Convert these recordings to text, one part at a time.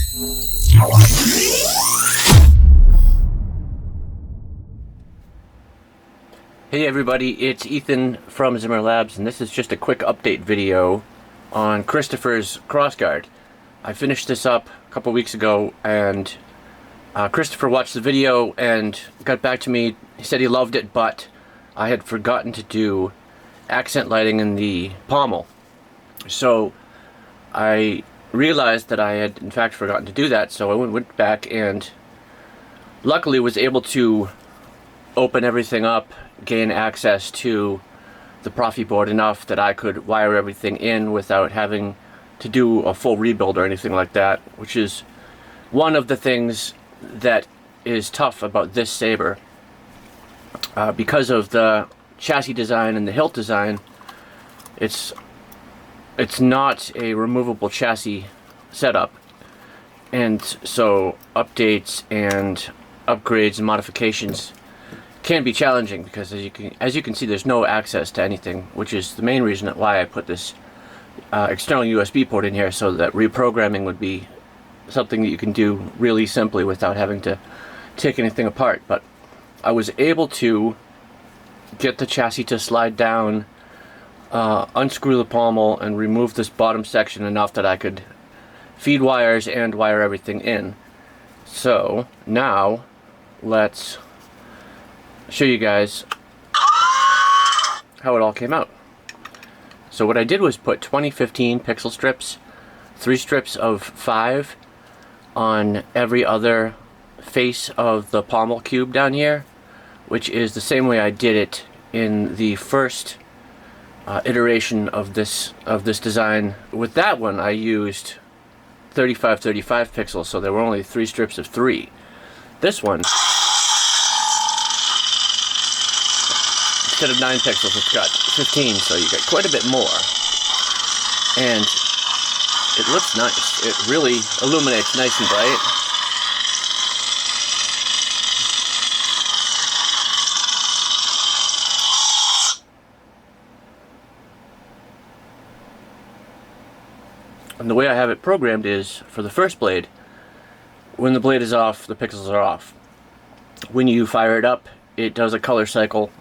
Hey everybody, it's Ethan from Zimmer Labs, and this is just a quick update video on Christopher's Crossguard. I finished this up a couple weeks ago, and Christopher watched the video and got back to me. He said he loved it, but I had forgotten to do accent lighting in the pommel. So I realized that I had in fact forgotten to do that, so I went back and luckily was able to open everything up, gain access to the Profi board enough that I could wire everything in without having to do a full rebuild or anything like that, which is one of the things that is tough about this saber. Because of the chassis design and the hilt design, it's not a removable chassis setup, and so updates and upgrades and modifications can be challenging because as you can see, there's no access to anything, which is the main reason why I put this external USB port in here, so that reprogramming would be something that you can do really simply without having to take anything apart. But I was able to get the chassis to slide down, unscrew the pommel, and remove this bottom section enough that I could feed wires and wire everything in. So now let's show you guys how it all came out. So what I did was put 2015 pixel strips, 3 strips of 5 on every other face of the pommel cube down here, which is the same way I did it in the first iteration of this design. With that one I used 35 pixels, so there were only 3 strips of 3. This one, instead of 9 pixels, it's got 15, so you get quite a bit more. And it looks nice. It really illuminates nice and bright. And the way I have it programmed is, for the first blade, when the blade is off, the pixels are off. When you fire it up, it does a color cycle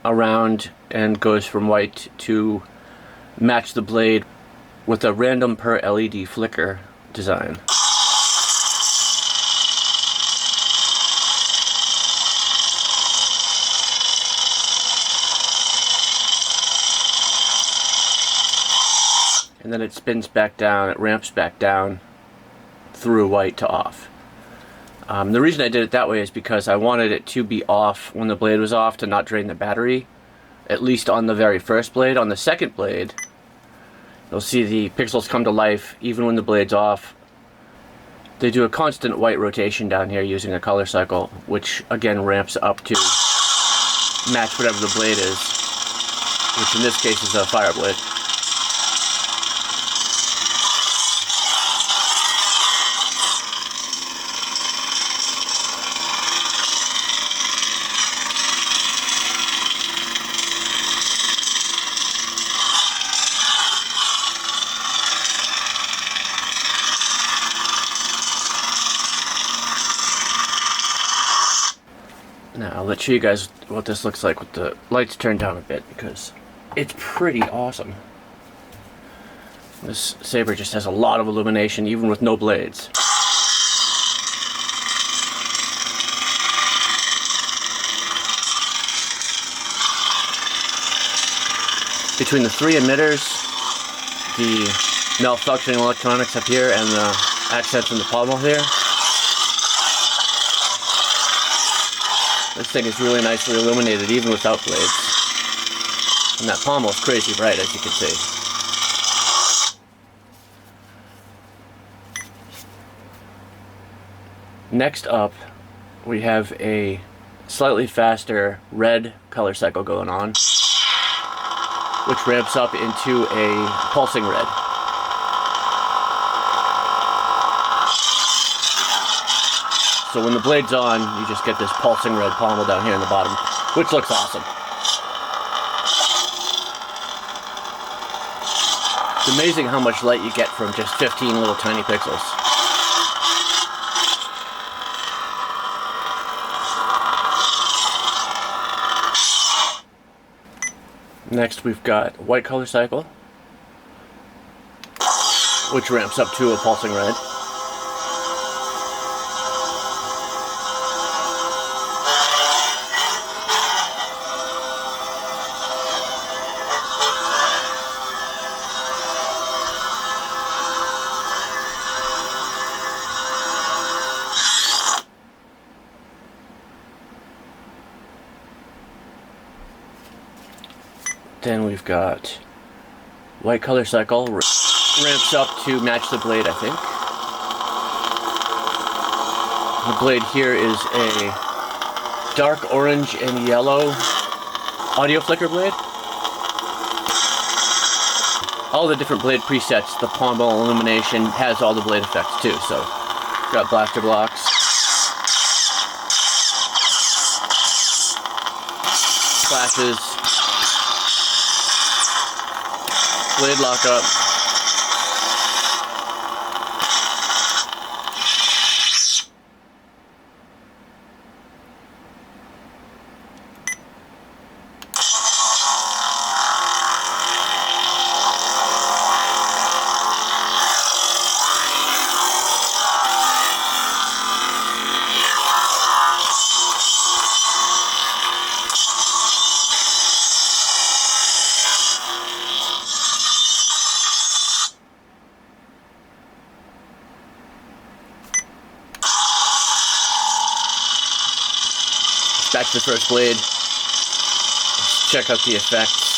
around and goes from white to match the blade with a random per LED flicker design. And then it spins back down, it ramps back down through white to off. The reason I did it that way is because I wanted it to be off when the blade was off to not drain the battery, at least on the very first blade. On the second blade, you'll see the pixels come to life even when the blade's off. They do a constant white rotation down here using a color cycle, which again ramps up to match whatever the blade is, which in this case is a fire blade. Now, let's show you guys what this looks like with the lights turned down a bit, because it's pretty awesome. This saber just has a lot of illumination, even with no blades. Between the 3 emitters, the malfunctioning electronics up here, and the accents in the pommel here, this thing is really nicely illuminated even without blades. And that pommel is crazy bright, as you can see. Next up, we have a slightly faster red color cycle going on, which ramps up into a pulsing red. So when the blade's on, you just get this pulsing red pommel down here in the bottom, which looks awesome. It's amazing how much light you get from just 15 little tiny pixels. Next we've got white color cycle, which ramps up to a pulsing red. Then we've got white color cycle, ramps up to match the blade, I think. The blade here is a dark orange and yellow audio flicker blade. All the different blade presets, the pommel illumination has all the blade effects too, so got blaster blocks, flashes, blade lockup, back to the first blade. Let's check out the effects.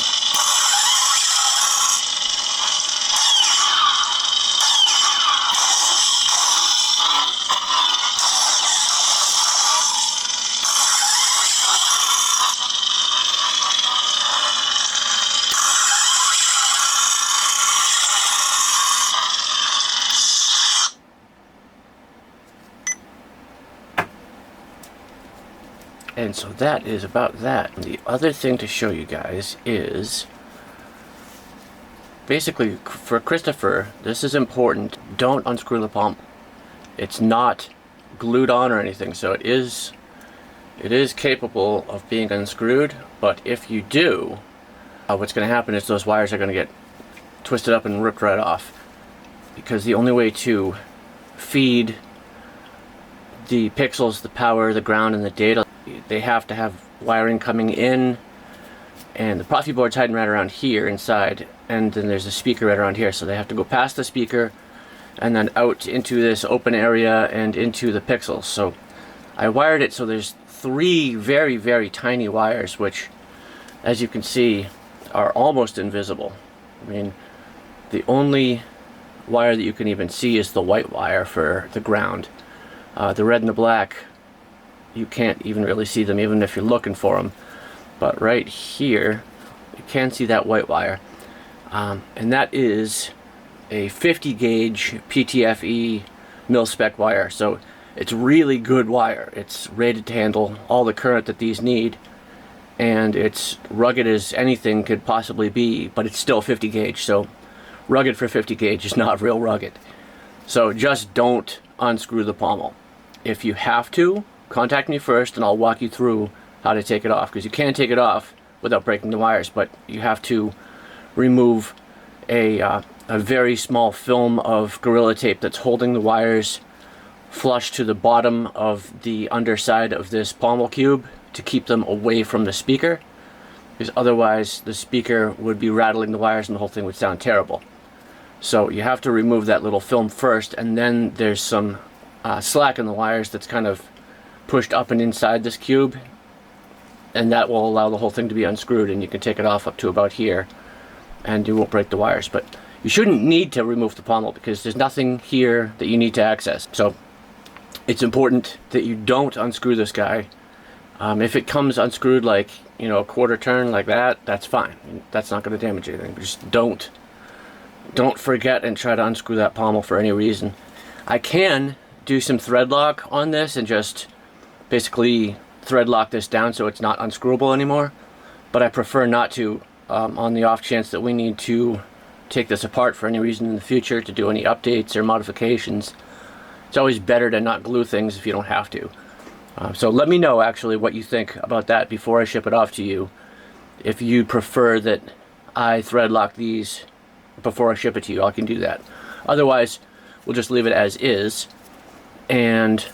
And so that is about that. The other thing to show you guys is basically for Christopher, this is important. Don't unscrew the pommel. It's not glued on or anything, so it is capable of being unscrewed, but if you do, what's going to happen is those wires are going to get twisted up and ripped right off, because the only way to feed the pixels, the power, the ground, and the data, they have to have wiring coming in, and the Profi board's hiding right around here inside, and then there's a speaker right around here, so they have to go past the speaker and then out into this open area and into the pixels. So I wired it so there's 3 very, very tiny wires, which, as you can see, are almost invisible. I mean, the only wire that you can even see is the white wire for the ground. The red and the black, you can't even really see them even if you're looking for them. But right here, you can see that white wire. And that is a 50 gauge PTFE mil-spec wire. So it's really good wire. It's rated to handle all the current that these need. And it's rugged as anything could possibly be, but it's still 50 gauge. So rugged for 50 gauge is not real rugged. So just don't unscrew the pommel. If you have to, contact me first and I'll walk you through how to take it off, because you can take it off without breaking the wires, but you have to remove a very small film of Gorilla Tape that's holding the wires flush to the bottom of the underside of this pommel cube to keep them away from the speaker, because otherwise the speaker would be rattling the wires and the whole thing would sound terrible. So you have to remove that little film first, and then there's some slack in the wires that's kind of pushed up and inside this cube, and that will allow the whole thing to be unscrewed, and you can take it off up to about here and you won't break the wires. But you shouldn't need to remove the pommel because there's nothing here that you need to access. So it's important that you don't unscrew this guy. If it comes unscrewed like, you know, a quarter turn like that, that's fine. That's not going to damage anything. But just don't forget and try to unscrew that pommel for any reason. I can do some thread lock on this and just basically thread lock this down so it's not unscrewable anymore, but I prefer not to, on the off chance that we need to take this apart for any reason in the future to do any updates or modifications. It's always better to not glue things if you don't have to. So let me know actually what you think about that before I ship it off to you, If you prefer that I thread lock these before I ship it to you, I can do that. Otherwise, we'll just leave it as is, and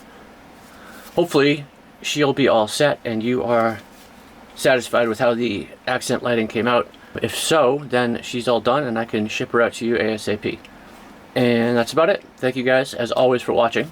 hopefully she'll be all set and you are satisfied with how the accent lighting came out. If so, then she's all done and I can ship her out to you ASAP. And that's about it. Thank you guys, as always, for watching.